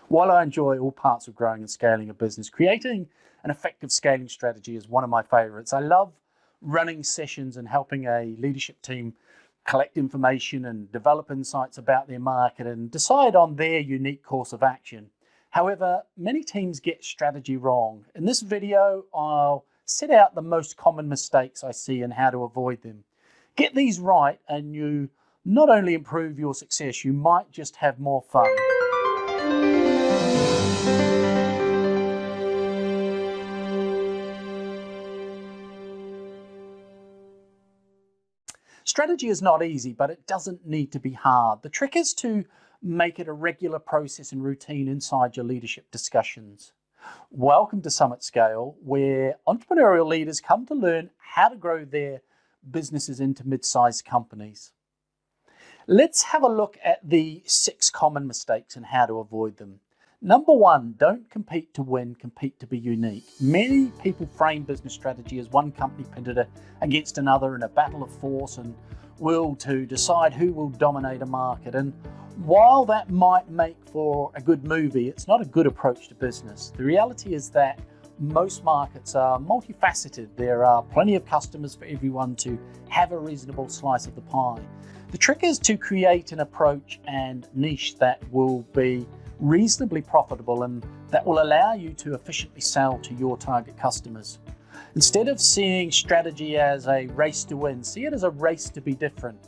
While I enjoy all parts of growing and scaling a business, creating an effective scaling strategy is one of my favorites. I love running sessions and helping a leadership team collect information and develop insights about their market and decide on their unique course of action. However, many teams get strategy wrong. In this video, I'll set out the most common mistakes I see and how to avoid them. Get these right and you not only improve your success, you might just have more fun. Strategy is not easy, but it doesn't need to be hard. The trick is to make it a regular process and routine inside your leadership discussions. Welcome to Summit Scale, where entrepreneurial leaders come to learn how to grow their businesses into mid-sized companies. Let's have a look at the 6 common mistakes and how to avoid them. Number 1, don't compete to win, compete to be unique. Many people frame business strategy as one company pitted against another in a battle of force and will to decide who will dominate a market. And while that might make for a good movie, it's not a good approach to business. The reality is that most markets are multifaceted. There are plenty of customers for everyone to have a reasonable slice of the pie. The trick is to create an approach and niche that will be reasonably profitable and that will allow you to efficiently sell to your target customers. Instead of seeing strategy as a race to win, see it as a race to be different.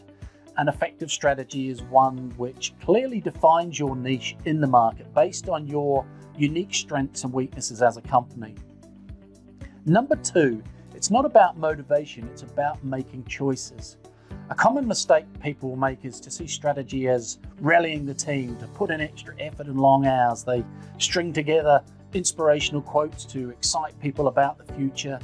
An effective strategy is one which clearly defines your niche in the market based on your unique strengths and weaknesses as a company. Number 2, it's not about motivation, it's about making choices. A common mistake people will make is to see strategy as rallying the team, to put in extra effort and long hours. They string together inspirational quotes to excite people about the future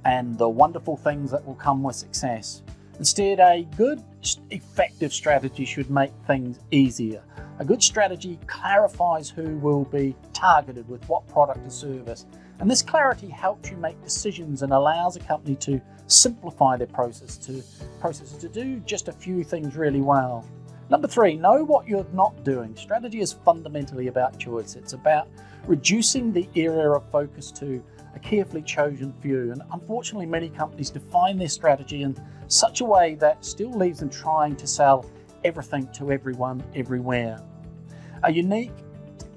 and the wonderful things that will come with success. Instead, a good, effective strategy should make things easier. A good strategy clarifies who will be targeted with what product or service. And this clarity helps you make decisions and allows a company to simplify their processes to do just a few things really well. Number 3, know what you're not doing. Strategy is fundamentally about choice. It's about reducing the area of focus to a carefully chosen few. And unfortunately, many companies define their strategy in such a way that still leaves them trying to sell everything to everyone, everywhere. A unique,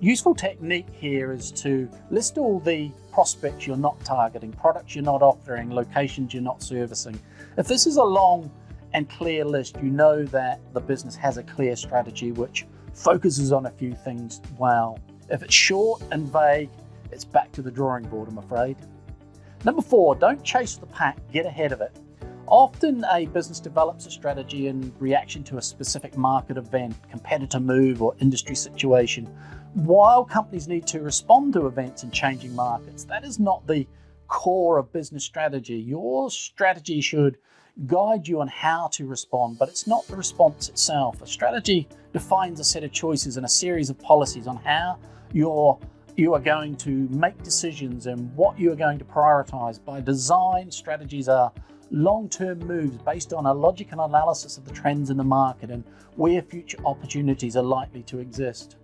useful technique here is to list all the prospects you're not targeting, products you're not offering, locations you're not servicing. If this is a long and clear list, you know that the business has a clear strategy which focuses on a few things well. If it's short and vague, it's back to the drawing board, I'm afraid. Number 4, don't chase the pack, get ahead of it. Often a business develops a strategy in reaction to a specific market event, competitor move or industry situation. While companies need to respond to events in changing markets, that is not the core of business strategy. Your strategy should guide you on how to respond, but it's not the response itself. A strategy defines a set of choices and a series of policies on how you are going to make decisions and what you are going to prioritize. By design, strategies are long-term moves based on a logical analysis of the trends in the market and where future opportunities are likely to exist.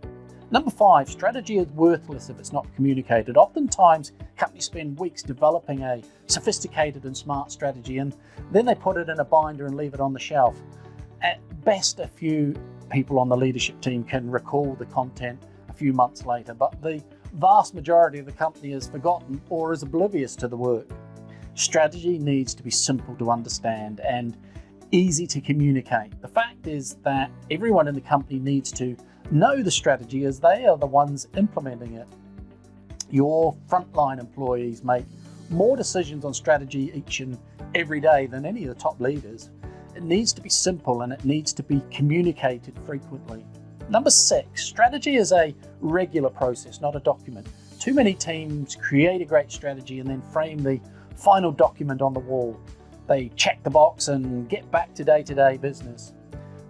Number 5, strategy is worthless if it's not communicated. Oftentimes, companies spend weeks developing a sophisticated and smart strategy and then they put it in a binder and leave it on the shelf. At best, a few people on the leadership team can recall the content a few months later, but the vast majority of the company is forgotten or is oblivious to the work. Strategy needs to be simple to understand and easy to communicate. The fact is that everyone in the company needs to know the strategy as they are the ones implementing it. Your frontline employees make more decisions on strategy each and every day than any of the top leaders. It needs to be simple and it needs to be communicated frequently. Number 6, strategy is a regular process, not a document. Too many teams create a great strategy and then frame the final document on the wall. They check the box and get back to day-to-day business.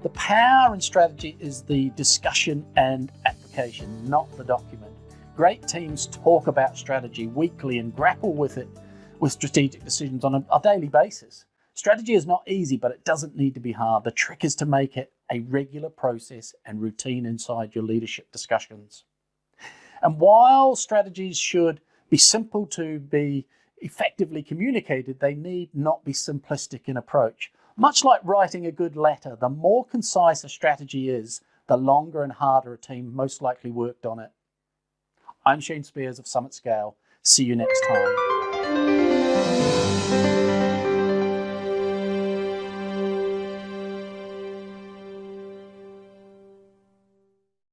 The power in strategy is the discussion and application, not the document. Great teams talk about strategy weekly and grapple with it with strategic decisions on a daily basis. Strategy is not easy, but it doesn't need to be hard. The trick is to make it a regular process and routine inside your leadership discussions. And while strategies should be simple to be effectively communicated, they need not be simplistic in approach. Much like writing a good letter, the more concise a strategy is, the longer and harder a team most likely worked on it. I'm Shane Spears of Summit Scale. See you next time.